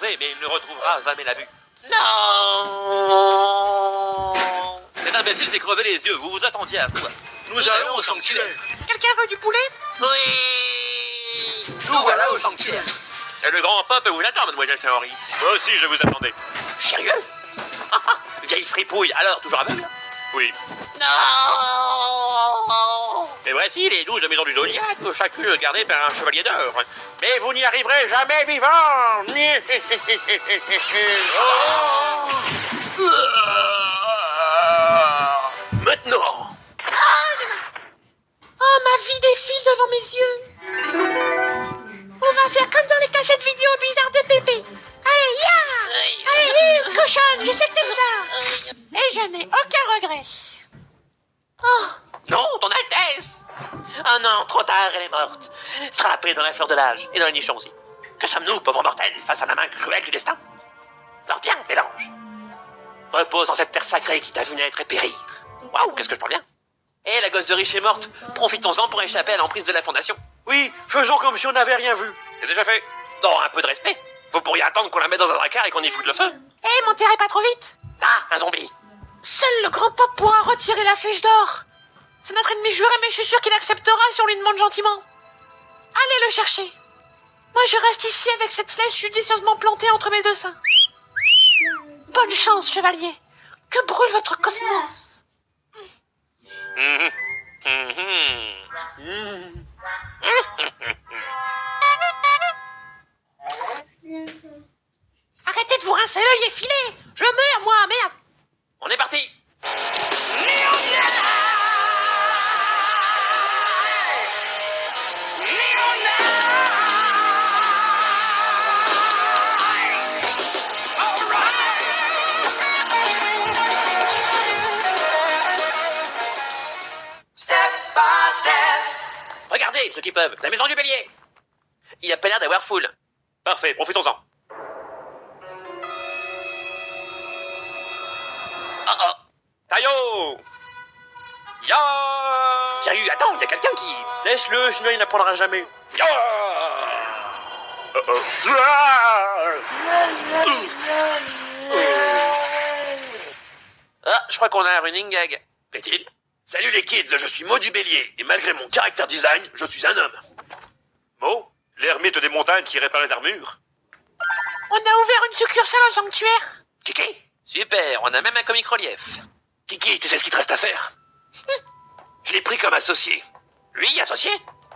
Mais il ne retrouvera jamais la vue. Non. Cet imbécile s'est crevé les yeux, vous vous attendiez à quoi? Nous allons au sanctuaire. Quelqu'un veut du poulet? Oui. Nous voilà au sanctuaire. Et le grand peuple vous attend, mademoiselle Saori. Moi aussi, je vous attendais. Sérieux? Vieille fripouille, alors toujours aveugle? Oui. Non. Et voici les 12 maisons du Zodiac, chacune gardée par un chevalier d'or. Mais vous n'y arriverez jamais vivant. Maintenant. Oh, ma vie défile devant mes yeux. On va faire comme dans les cassettes vidéo bizarres de Pépé. Allez, ya! Allez, cochonne, je sais que t'aimes ça. Et je n'ai aucun regret. Oh, Non, ton Altesse. Ah non, trop tard, elle est morte. Frappée dans la fleur de l'âge et dans le nichon aussi. Que sommes-nous, pauvres mortels, face à la main cruelle du destin? Dors bien, mélange. Repose dans cette terre sacrée qui t'a vu naître et périr. Waouh, qu'est-ce que je parle bien. Et la gosse de riche est morte. Profitons-en pour échapper à l'emprise de la fondation. Oui, faisons comme si on n'avait rien vu. C'est déjà fait. Non, un peu de respect. Vous pourriez attendre qu'on la mette dans un dracard et qu'on y foute le feu. hé, m'enterrez pas trop vite. Ah, un zombie. Seul le grand pop pourra retirer la flèche d'or. C'est notre ennemi juré, mais je suis sûr qu'il acceptera si on lui demande gentiment. Allez le chercher. Moi, je reste ici avec cette flèche judicieusement plantée entre mes deux seins. Bonne chance, chevalier. Que brûle votre cosmos. Arrêtez de vous rincer l'œil et filez. Je meurs, moi, merde. On est parti. Regardez, ceux qui peuvent, la maison du bélier. Il a pas l'air d'avoir foule. Parfait, profitons-en. Oh oh. Tayo. Ya. Sérieux, attends, il y a quelqu'un qui... Laisse-le, sinon il n'apprendra jamais. Ya. Oh oh. Ah, je crois qu'on a un running gag. Plaît-il? Salut les kids, je suis Mo du Bélier, et malgré mon caractère design, je suis un homme. Mo, l'ermite des montagnes qui répare les armures. On a ouvert une succursale au sanctuaire. Kiki? Super, on a même un comic relief. Kiki, tu sais ce qu'il te reste à faire? Je l'ai pris comme associé. Lui, associé?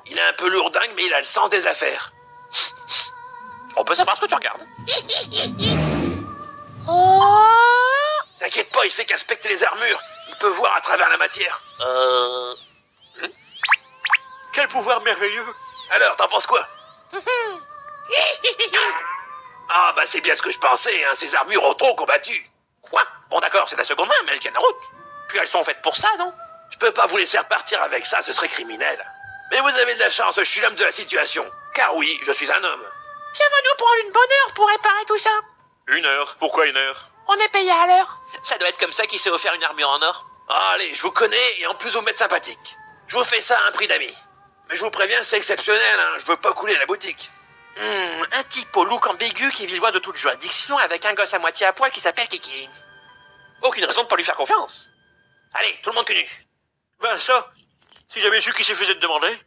Il est un peu lourdingue, mais il a le sens des affaires. On peut savoir ce que tu regardes. Oh. T'inquiète pas, il fait qu'inspecter les armures. Il peut voir à travers la matière. Quel pouvoir merveilleux. Alors, t'en penses quoi? Ah bah c'est bien ce que je pensais, hein. Ces armures ont trop combattu. Quoi? Bon d'accord, c'est la seconde main, mais elles tiennent la route. Puis elles sont faites pour ça, non? Je peux pas vous laisser repartir avec ça, ce serait criminel. Mais vous avez de la chance, je suis l'homme de la situation. Car oui, je suis un homme. Ça va nous prendre une bonne heure pour réparer tout ça. 1 heure. Pourquoi 1 heure? On est payé à l'heure. Ça doit être comme ça qu'il s'est offert une armure en or. Allez, je vous connais et en plus vous m'êtes sympathique. Je vous fais ça à un prix d'ami. Mais je vous préviens, c'est exceptionnel, hein. Je veux pas couler la boutique. Un type au look ambigu qui vit loin de toute juridiction avec un gosse à moitié à poil qui s'appelle Kiki. Aucune raison de pas lui faire confiance. Allez, tout le monde cul nu. Ben ça, si j'avais su qui s'est fait de demander.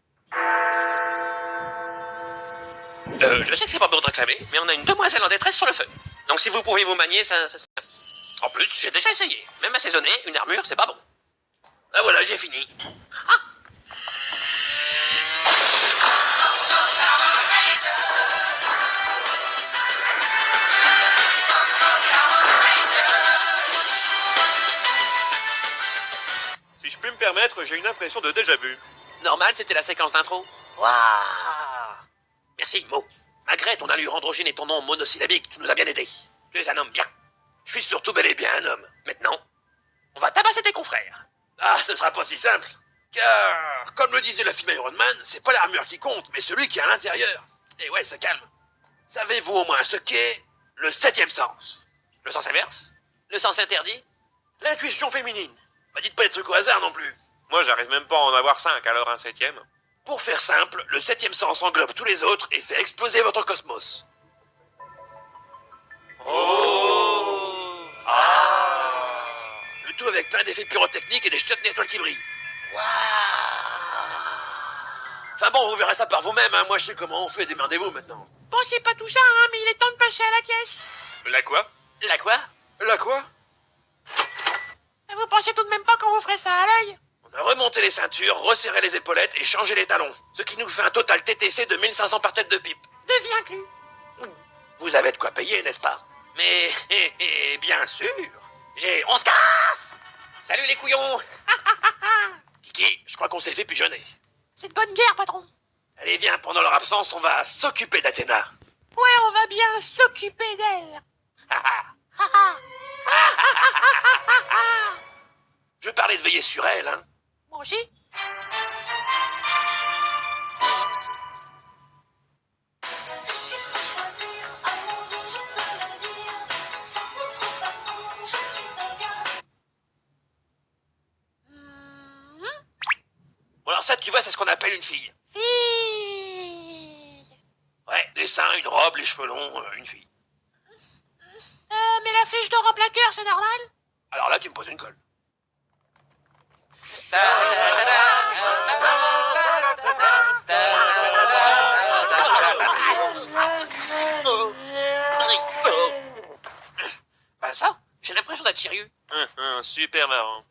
Je sais que c'est pas pour te réclamer, mais on a une demoiselle en détresse sur le feu. Donc si vous pouviez vous manier, ça serait bien. En plus, j'ai déjà essayé. Même assaisonné, une armure, c'est pas bon. Ah voilà, j'ai fini. Si je puis me permettre, j'ai une impression de déjà-vu. Normal, c'était la séquence d'intro. Waouh. Merci, Mo. Malgré ton allure androgyne et ton nom monosyllabique, tu nous as bien aidés. Tu es un homme bien. Je suis surtout bel et bien un homme. Maintenant, On va tabasser tes confrères. ah, ce sera pas si simple. Car, comme le disait le film Iron Man, c'est pas l'armure qui compte, mais celui qui est à l'intérieur. Et ouais, ça calme. Savez-vous au moins ce qu'est le 7e sens? Le sens inverse? Le sens interdit? L'intuition féminine. Bah dites pas des trucs au hasard non plus. Moi, j'arrive même pas à en avoir 5, alors un 7e. Pour faire simple, le 7e sens englobe tous les autres et fait exploser votre cosmos. plein d'effets pyrotechniques et des chiottes d'étoiles qui brillent. Waouh. Enfin bon, vous verrez ça par vous-même, hein. Moi je sais comment on fait, démerdez-vous maintenant. Bon, c'est pas tout ça, hein, mais il est temps de passer à la caisse. La quoi? La quoi? La quoi? Et vous pensez tout de même pas qu'on vous ferait ça à l'œil? On a remonté les ceintures, resserré les épaulettes et changé les talons. Ce qui nous fait un total TTC de 1500 par tête de pipe. Devis inclus. Vous avez de quoi payer, n'est-ce pas? Mais, bien sûr. On se casse! Salut les couillons! Kiki, je crois qu'on s'est fait pigeonner. C'est de bonne guerre, patron. Allez, viens, pendant leur absence, on va s'occuper d'Athéna. Ouais, on va bien s'occuper d'elle. Je parlais de veiller sur elle, hein. Moi aussi. Est-ce qu'il faut choisir un mot dont je peux le dire sans contrefaçon, je suis un gars. Bon, alors ça, tu vois, c'est ce qu'on appelle une fille. Fille. Ouais, des seins, une robe, les cheveux longs, une fille. Mais la flèche d'or en plein cœur, c'est normal? Alors là, tu me poses une colle. Ben ça, j'ai l'impression d'être sérieux. Super marrant.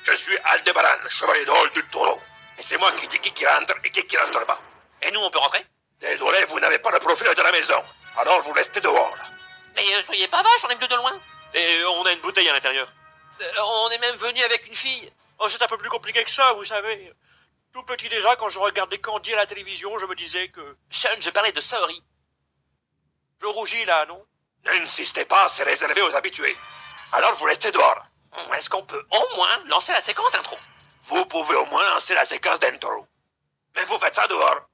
Je suis Aldébaran, chevalier d'or du taureau. Et c'est moi qui dis qui rentre et qui rentre pas. Et nous, on peut rentrer? Désolé, vous n'avez pas le profil de la maison. Alors vous restez dehors. Mais soyez pas vache, on est venu de loin. Et on a une bouteille à l'intérieur. On est même venu avec une fille. Oh, c'est un peu plus compliqué que ça, vous savez. Tout petit déjà, quand je regardais Candy à la télévision, je me disais que... Sean, je parlais de Saori. Je rougis là, non? N'insistez pas, c'est réservé aux habitués. Alors vous restez dehors. Est-ce qu'on peut au moins lancer la séquence d'intro? Vous pouvez au moins lancer la séquence d'intro. Mais vous faites ça dehors.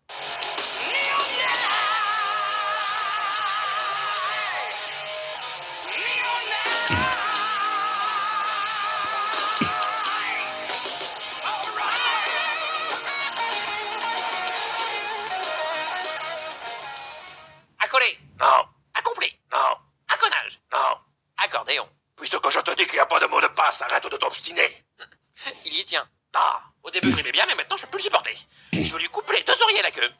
Accolé. Non, Accompli. non, Acconnage. non. Accordéon. Puisque je te dis qu'il n'y a pas de mot de passe, arrête de t'obstiner. Il y tient. Ah, au début je l'aimais bien, mais maintenant je peux plus le supporter. Je veux lui couper les 2 oreillers à la queue.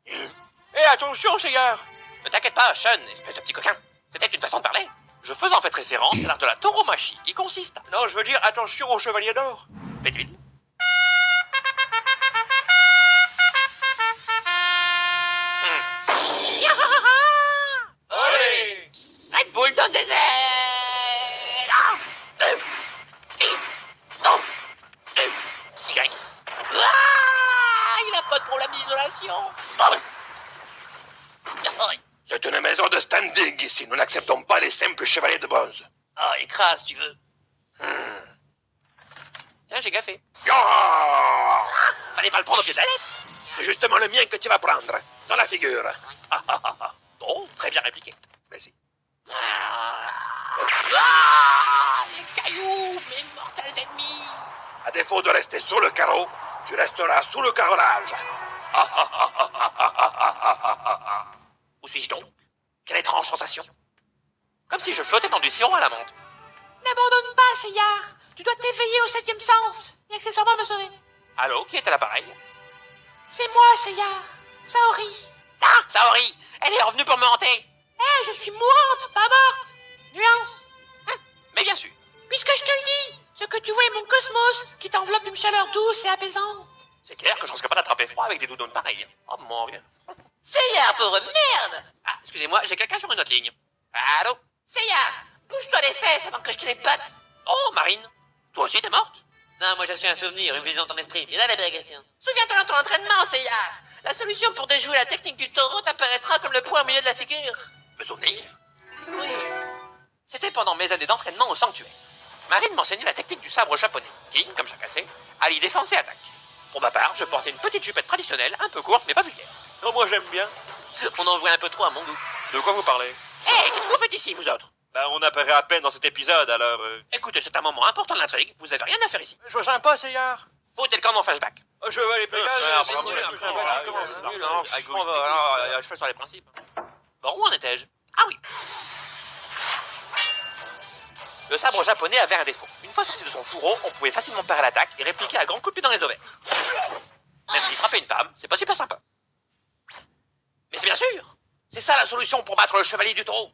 Eh, attention, Seyard! Ne t'inquiète pas, Sean, espèce de petit coquin. C'était une façon de parler. Je faisais en fait référence à l'art de la tauromachie, qui consiste à... Non, je veux dire, attention au chevalier d'or. Pétville. Allez! Red Bull donne des ailes. Ah. Non. Y. Ah, il a pas de problème d'isolation. Ah. C'est une maison de standing ici. Nous n'acceptons pas les simples chevaliers de bronze. Ah, écrase, tu veux. Tiens, j'ai gaffé. Ah, Fallait pas le prendre au pied de la lettre. c'est justement le mien que tu vas prendre. Dans la figure. Oh, très bien répliqué. Merci. Ah, ces cailloux, mes mortels ennemis. À défaut de rester sur le carreau, tu resteras sous le carrelage. Où suis-je donc? Quelle étrange sensation. Comme si je flottais dans du sirop à la menthe. N'abandonne pas, Seyard. Tu dois t'éveiller au 7e sens. Et accessoirement me sauver. Allô, qui est à l'appareil? C'est moi, Seyard. Saori. Ah, Saori, elle est revenue pour me hanter. Eh, je suis mourante, pas morte. Nuance. Mais bien sûr. Puisque je te le dis, ce que tu vois est mon cosmos qui t'enveloppe d'une chaleur douce et apaisante. C'est clair que je risque pas d'attraper froid avec des doudounes pareilles. Oh mon Dieu. Seyard, pauvre merde. Ah, excusez-moi, j'ai quelqu'un sur une autre ligne. Allô? Seyard, bouge-toi les fesses avant que je te les pote. Oh, Marine, toi aussi t'es morte? Non, moi j'ai reçu un souvenir, une vision de ton esprit. Et là, la vraie question. Souviens-toi de ton entraînement, Seyard. La solution pour déjouer la technique du taureau t'apparaîtra comme le point au milieu de la figure. Me souvenir? Oui. C'était pendant mes années d'entraînement au sanctuaire. Marine m'enseignait la technique du sabre japonais, qui, comme chacun sait, allie défense et attaque. Pour ma part, je portais une petite jupette traditionnelle, un peu courte mais pas vulgaire. Non, moi j'aime bien. On en voit un peu trop à mon goût. De quoi vous parlez? Hé, qu'est-ce que vous faites ici, vous autres? Ben, on apparaît à peine dans cet épisode, alors... Écoutez, c'est un moment important de l'intrigue, vous avez rien à faire ici. Je vois pas, Seyard. Foutez le camp mon flashback. Je vais aller Pégase. Je fais sur les principes. Bon, où en étais-je? Ah oui. Le sabre japonais avait un défaut. Une fois sorti de son fourreau, on pouvait facilement parer l'attaque et répliquer à grands coups de pied dans les ovaires. Même si frapper une femme, c'est pas super sympa. Mais c'est bien sûr. C'est ça la solution pour battre le chevalier du taureau.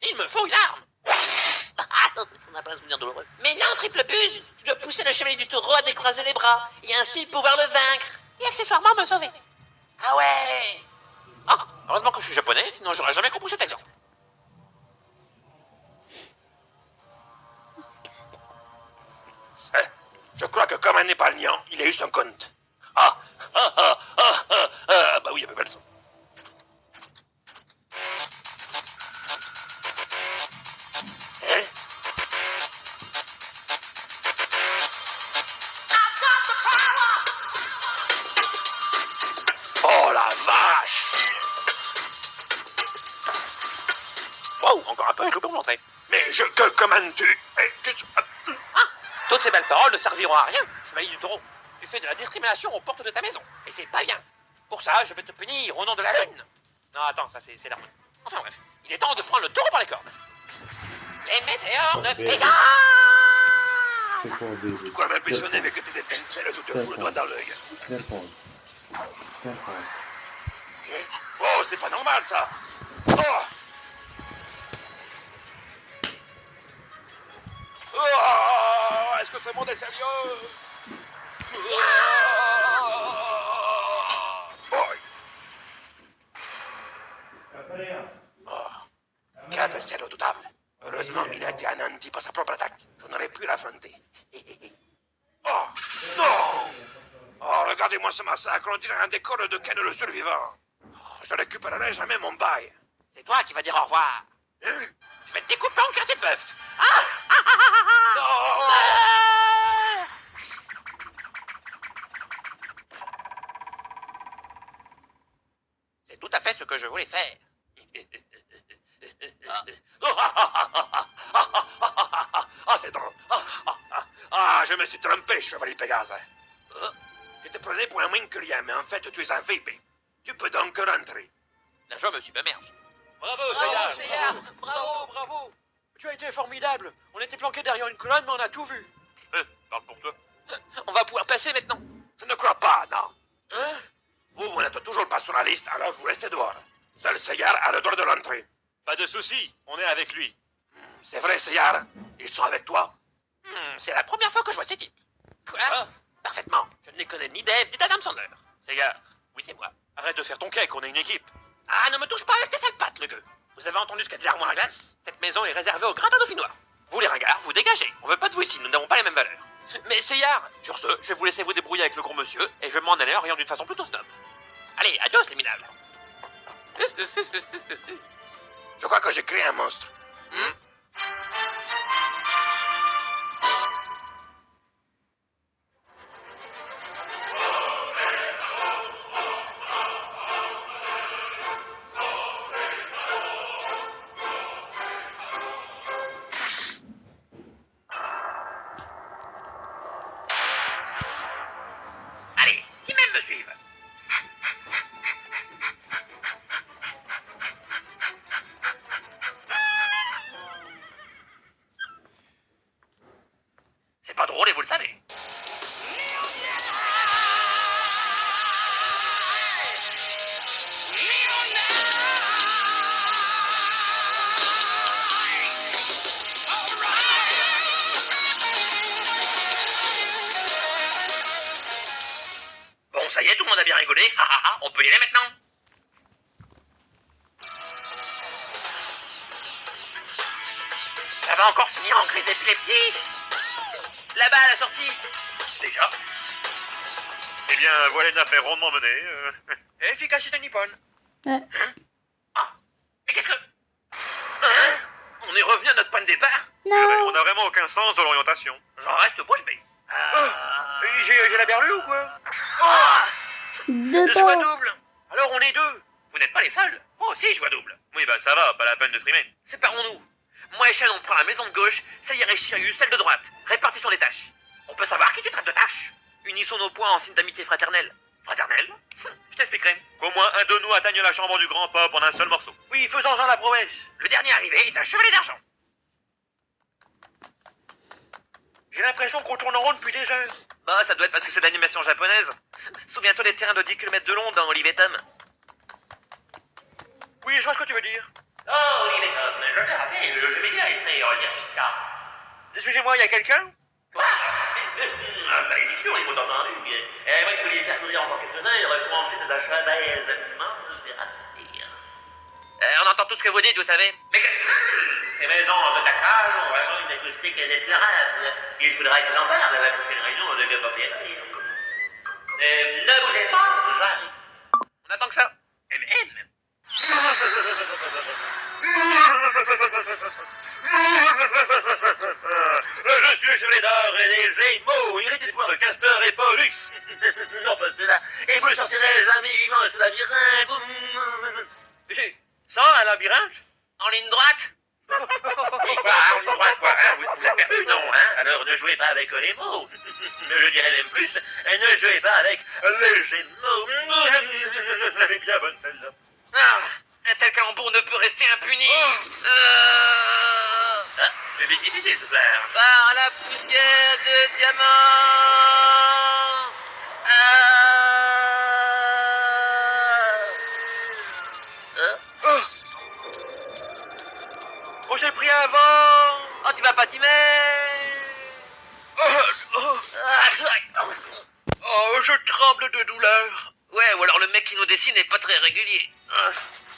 Il me faut une arme. On n'a pas un souvenir douloureux. Mais non, triple buse. Tu dois pousser le chevalier du taureau à décroiser les bras et ainsi pouvoir le vaincre. Et accessoirement me sauver. Ah ouais. Ah, heureusement que je suis japonais, sinon j'aurais jamais compris cet exemple. Je crois que comme un épargnant, il a eu son compte. Bah oui, il y avait pas le son. Hein? Oh la vache! Wow, encore un peu et je peux remonter. Mais comment tu... Toutes ces belles paroles ne serviront à rien, chevalier du taureau. Tu fais de la discrimination aux portes de ta maison, et c'est pas bien. Pour ça, je vais te punir au nom de la lune. Non, attends, ça c'est l'arme. Enfin bref, il est temps de prendre le taureau par les cornes. Les météores de Pégase! C'est pour des... Tu crois m'impressionner avec tes étincelles tout te fous le doigt dans l'œil. Répondre. Répondre. Oh, c'est pas normal ça! Oh! Oh, est-ce que ce monde est sérieux? Quel adversaire redoutable. Heureusement, il a été anéanti par sa propre attaque. Je n'aurais pu l'affronter. Oh, non! Oh, regardez-moi ce massacre, on dirait un décor de Ken le survivant. Oh, je ne récupérerai jamais mon bail. C'est toi qui vas dire au revoir. Hein? Je vais te découper en quartier de bœuf. Non! C'est tout à fait ce que je voulais faire. C'est drôle. Ah, je me suis trompé, chevalier Pégase. Je te prenais pour un Winkelien, mais en fait, tu es un Phoebe. Tu peux donc rentrer. Là, je me submerge. Bravo, Bravo, Seyar. Bravo, bravo. Tu as été formidable. On était planqués derrière une colonne, mais on a tout vu. Parle pour toi. On va pouvoir passer maintenant. Je ne crois pas, non. Hein? Vous n'êtes toujours pas sur la liste, alors vous restez dehors. Seul Seyar a le droit de l'entrée. Pas de soucis, on est avec lui. C'est vrai, Seyar? Ils sont avec toi? C'est la première fois que je vois ces types. Quoi? Parfaitement. Je ne les connais ni d'Eve, ni d'Adam Sandler. Seyar. Oui, c'est moi. Arrête de faire ton cake, on est une équipe. Ah, ne me touche pas avec tes sales pattes, le gueux. Vous avez entendu ce qu'a dit l'armoire à glace? Cette maison est réservée aux gratin dauphinois. Vous, les ringards, vous dégagez. On veut pas de vous ici, nous n'avons pas les mêmes valeurs. Mais Seyar, sur ce, je vais vous laisser vous débrouiller avec le gros monsieur, et je vais m'en aller en riant d'une façon plutôt snob. Allez, adios, les minables. Je crois que j'ai créé un monstre. Allez, qui même me suivent? C'est pas drôle et vous le savez. Bon, ça y est, tout le monde a bien rigolé. On peut y aller maintenant. Ça va encore finir en crise d'épilepsie? Là-bas, à la sortie. Déjà? Eh bien, voilà une affaire rondement menée. Efficacité nippone. Mais qu'est-ce que... Hein? On est revenu à notre point de départ? On n'a vraiment aucun sens de l'orientation. J'en reste bouche bée. J'ai la berlue ou quoi? Je vois double. Alors on est deux. Vous n'êtes pas les seuls. Moi aussi je vois double. Oui, bah ça va, pas la peine de frimer. Séparons-nous. Moi et Shen, on prend la maison de gauche, Seyar et Shiryu, celle de droite. Répartissons les tâches. On peut savoir qui tu traites de tâches. Unissons nos points en signe d'amitié fraternelle. Fraternelle? Je t'expliquerai. Qu'au moins un de nous atteigne la chambre du grand pop en un seul morceau. Oui, faisons-en la promesse. Le dernier arrivé est un chevalier d'argent. J'ai l'impression qu'on tourne en rond depuis des heures. Bah, ça doit être parce que c'est d'animation japonaise. Souviens-toi des terrains de 10 km de long dans Olive et Tom. Oui, je vois ce que tu veux dire. Oh, Olive et Tom, je vais rappeler le jeu vidéo et frères Yerika. Excusez-moi, il y a quelqu'un? Malédiction, ils m'ont entendu. Moi, je voulais faire courir encore quelques heures, commencer des achats baisements, on entend tout ce que vous dites, vous savez. Mais ces maisons de cacage ont vraiment une acoustique déplorable. Il faudra qu'ils en parlent à la prochaine réunion de propriétaires. Ne bougez pas, j'arrive. On attend que ça. Je suis le chevalier d'or et des Gémeaux, hérité des pouvoirs de Castor et Pollux. Non, pas cela. Et vous ne sortirez jamais vivant de ce labyrinthe. Ça, un labyrinthe? En ligne droite. Oui, quoi, on y croit quoi, hein? Vous avez perdu, non, hein? Alors ne jouez pas avec les mots. Je dirais même plus, ne jouez pas avec les Gémeaux. Elle est bien bonne celle-là. Ah, un tel calembour ne peut rester impuni. Public difficile ce soir. Par la poussière de diamant. Oh, j'ai pris un vent. Oh, tu vas pas t'y mettre. Oh, je tremble de douleur. Ouais, ou alors le mec qui nous dessine n'est pas très régulier.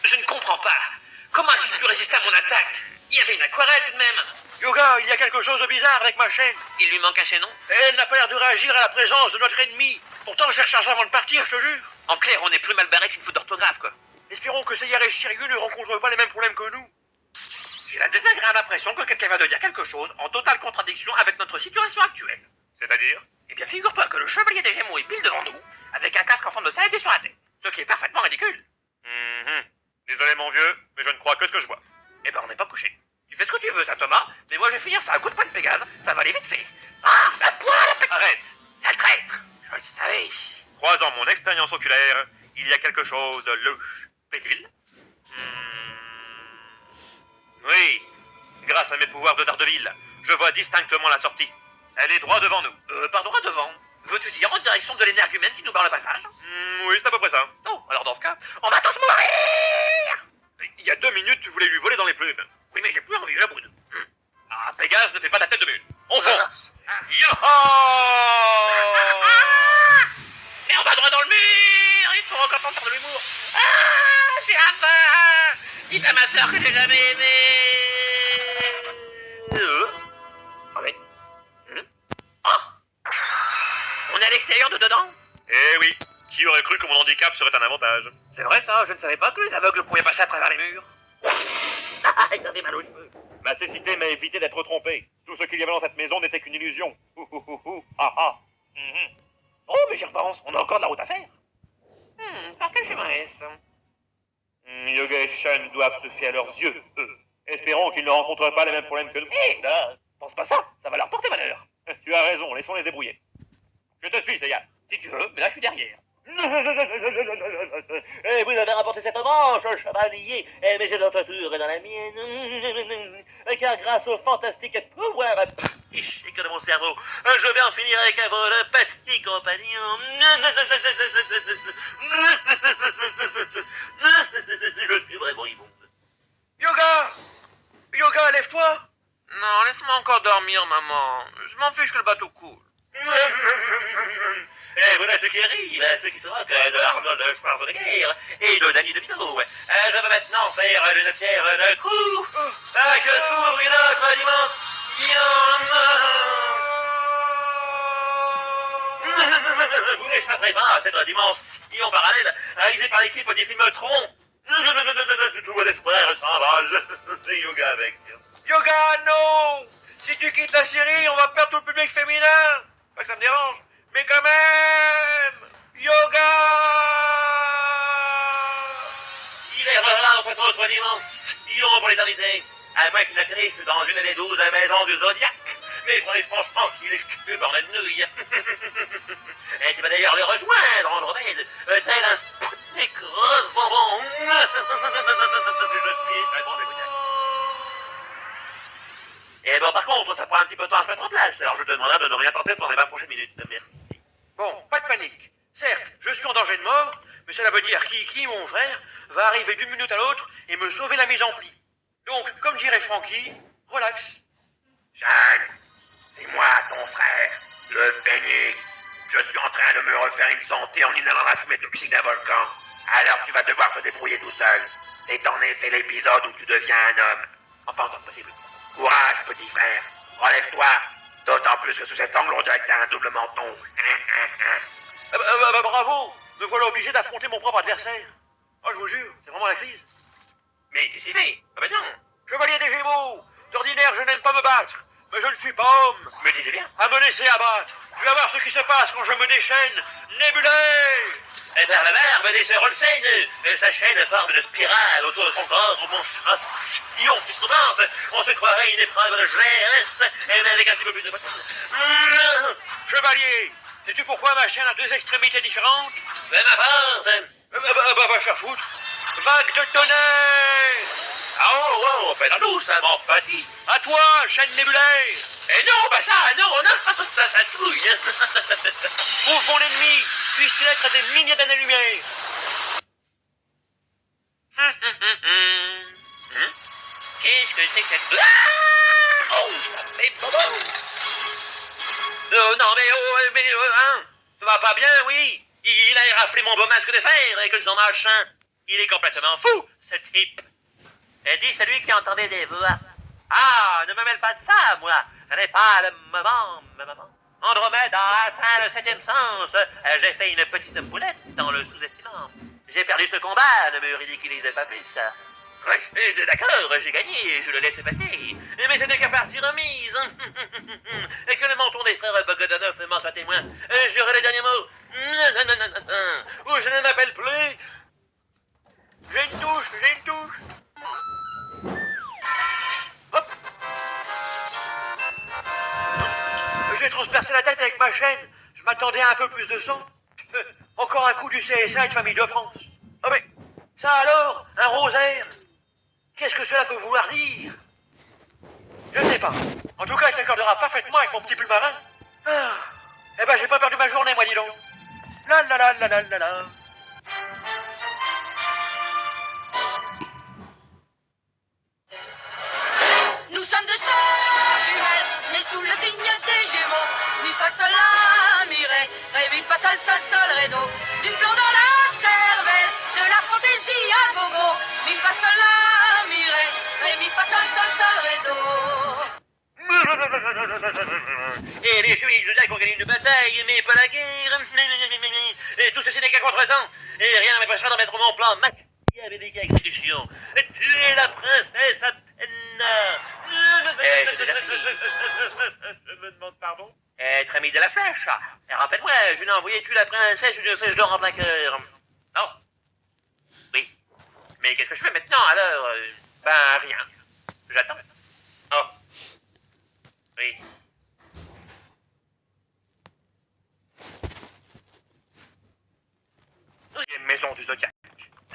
Je ne comprends pas. Comment a-t-il pu résister à mon attaque? Il y avait une aquarelle tout de même. Yoga, il y a quelque chose de bizarre avec ma chaîne. Il lui manque un chaînon. Elle n'a pas l'air de réagir à la présence de notre ennemi. Pourtant, je l'ai rechargé avant de partir, je te jure. En clair, on est plus mal barré qu'une faute d'orthographe, quoi. Espérons que Seiya et Shiryu ne rencontrent pas les mêmes problèmes que nous. J'ai la désagréable impression que quelqu'un va de dire quelque chose en totale contradiction avec notre situation actuelle. C'est-à-dire? Eh bien, figure-toi que le chevalier des Gémeaux est pile devant nous, avec un casque en forme de salade sur la tête. Ce qui est parfaitement ridicule. Désolé, mon vieux, mais je ne crois que ce que je vois. Eh ben, on n'est pas couché. Tu fais ce que tu veux, ça, Thomas, mais moi, je vais finir ça à coup de poing de Pégase. Ça va aller vite fait. Ah, la poêle! Arrête! Sale traître! Je le savais. Croisant mon expérience oculaire, il y a quelque chose de louche. Fait-il? Oui. Grâce à mes pouvoirs de Daredevil, je vois distinctement la sortie. Elle est droit devant nous. Par droit devant? Veux-tu dire en direction de l'énergumène qui nous barre le passage? Oui, c'est à peu près ça. Oh, alors dans ce cas, on va tous mourir! Il y a 2 minutes, tu voulais lui voler dans les plumes. Oui, mais j'ai plus envie, je boude. Ah, Pégase ne fait pas la tête de mule. On fonce! Yoho! Mais on va droit dans le mur. Il faut encore faire de l'humour. Ah, c'est la fin. Dites à ma sœur que j'ai jamais aimé. Ah oui. Oh, on est à l'extérieur de dedans. Eh oui, qui aurait cru que mon handicap serait un avantage? C'est vrai ça, je ne savais pas que les aveugles pouvaient passer à travers les murs. Ah, ça fait mal aux cheveux. Ma cécité m'a évité d'être trompé. Tout ce qu'il y avait dans cette maison n'était qu'une illusion. Ah ah. Oh, mais j'y repense, on a encore de la route à faire. Par quel chemin est-ce? Yoga et Shan doivent se fier à leurs yeux, eux. Espérons qu'ils ne rencontrent pas les mêmes problèmes que nous. Hé, là, pense pas ça, ça va leur porter malheur. Tu as raison, laissons-les débrouiller. Je te suis, Seiya, si tu veux, mais là je suis derrière. Et vous avez rapporté cette branche, chevalier, mais j'ai notre tour dans la mienne. Car grâce au fantastique pouvoir psychique de mon cerveau, je vais en finir avec votre petit compagnon. Je suis vraiment immonde. Yoga! Yoga, lève-toi! Non, laisse-moi encore dormir, maman. Je m'en fiche que le bateau coule. Et voilà ce qui arrive, ce qui se moque de Arnold Schwarzenegger et de Danny DeVito. Je vais maintenant faire une pierre de coups. Que s'ouvre une autre dimension. Vous n'échapperez pas à cette dimension parallèle réalisée par l'équipe des films Tron. Tous vos espoirs s'envolent. Yoga avec. Yoga, non! Si tu quittes la série, on va perdre tout le public féminin. Pas que ça me dérange, mais quand même! Yoga! Il est là dans cette autre dimension pour l'éternité. À moins qu'il atterrisse dans une des 12 maisons du Zodiac. Mais franchement qu'il est cul dans la nouille. Et tu vas d'ailleurs le rejoindre, Andromède, tel un Spoutnik rose bonbon. Je suis un grand démoniaque. Et bon, par contre, ça prend un petit peu de temps à se mettre en place, alors je te demanderai de ne rien tenter pendant les 20 prochaines minutes. Merci. Bon, pas de panique. Certes, je suis en danger de mort, mais cela veut dire Kiki, mon frère, va arriver d'une minute à l'autre et me sauver la mise en pli. Donc, comme dirait Francky, relax. Jeanne, c'est moi, ton frère, le Phénix. Je suis en train de me refaire une santé en inhalant la fumée toxique d'un volcan. Alors tu vas devoir te débrouiller tout seul. C'est en effet l'épisode où tu deviens un homme. Enfin, autant que possible. Courage, petit frère. Relève-toi. D'autant plus que sous cet angle, on dirait que t'as un double menton. Bravo, me voilà obligé d'affronter mon propre adversaire. Oh, je vous jure, c'est vraiment la crise. Mais qu'est-ce qu'il fait? Ah ben non. Chevalier des Gémeaux, d'ordinaire je n'aime pas me battre, mais je ne suis pas homme. Me disais bien. À me laisser abattre. Tu vas voir ce qui se passe quand je me déchaîne. Nébulé! Et vers la mer, Médicée Olsen, sa chaîne forme de spirale autour de son corps, au monstration puissante. On se croirait une épreuve de GS, et mais avec un petit peu plus de... Chevalier, sais-tu pourquoi ma chaîne a deux extrémités différentes? Peu m'importe. Va faire foutre. Vague de tonnerre! Oh, fais-la douce, mon petit. À toi, chaîne nébulaire! Et non, bah ça, non, ça touille. Trouve mon ennemi, puisse-t-il être à des milliers d'années-lumière! Qu'est-ce que c'est que cette... Ah oh, ça fait bobo. Non, mais hein, ça va pas bien, oui. Il a éraflé mon beau masque de fer avec son machin. Il est complètement fou, ce type. Et dis celui qui entendait des voix. Ah, ne me mêle pas de ça, moi. Je n'ai pas le moment. Andromède a atteint le 7e sens. J'ai fait une petite boulette dans le sous-estimant. J'ai perdu ce combat, ne me ridiculisez pas plus. D'accord, j'ai gagné, je le laisse passer. Mais ce n'est qu'à partie remise. Et que le menton des frères Bogdanov m'en soit témoin. J'aurai le dernier mot. Ou je ne m'appelle plus. J'ai une touche! Hop! J'ai transpercé la tête avec ma chaîne. Je m'attendais à un peu plus de sang. Encore un coup du CSA de Famille de France. Oh mais, ça alors, un rosaire? Qu'est-ce que cela peut vouloir dire? Je ne sais pas. En tout cas, il s'accordera parfaitement avec mon petit pull marin. Ah. Eh ben, j'ai pas perdu ma journée, moi, dis donc. La la la la la la la. Nous sommes deux sœurs jumelles, nées sous le signe des Gémeaux. Mi fa sol la mi ré mi fa sol sol sol ré do. Du plomb dans la cervelle, de la fantaisie à gogo. Mi fa sol la mi ré mi fa sol sol sol ré do. Et les chevaliers de Zodiac ont gagné une bataille, mais pas la guerre. Et tout ceci n'est qu'un contretemps. Et rien ne m'empêchera d'en mettre mon plan machiavélique à exécution. Tuer la princesse Athéna. J'ai déjà fini. Je me demande pardon. Être ami de la flèche. Et rappelle-moi, je n'ai envoyé tuer la princesse une flèche d'or en plein cœur. Non. Oui. Mais qu'est-ce que je fais maintenant alors? Ben rien. J'attends. Oh. Oui. Deuxième maison du Zodiac.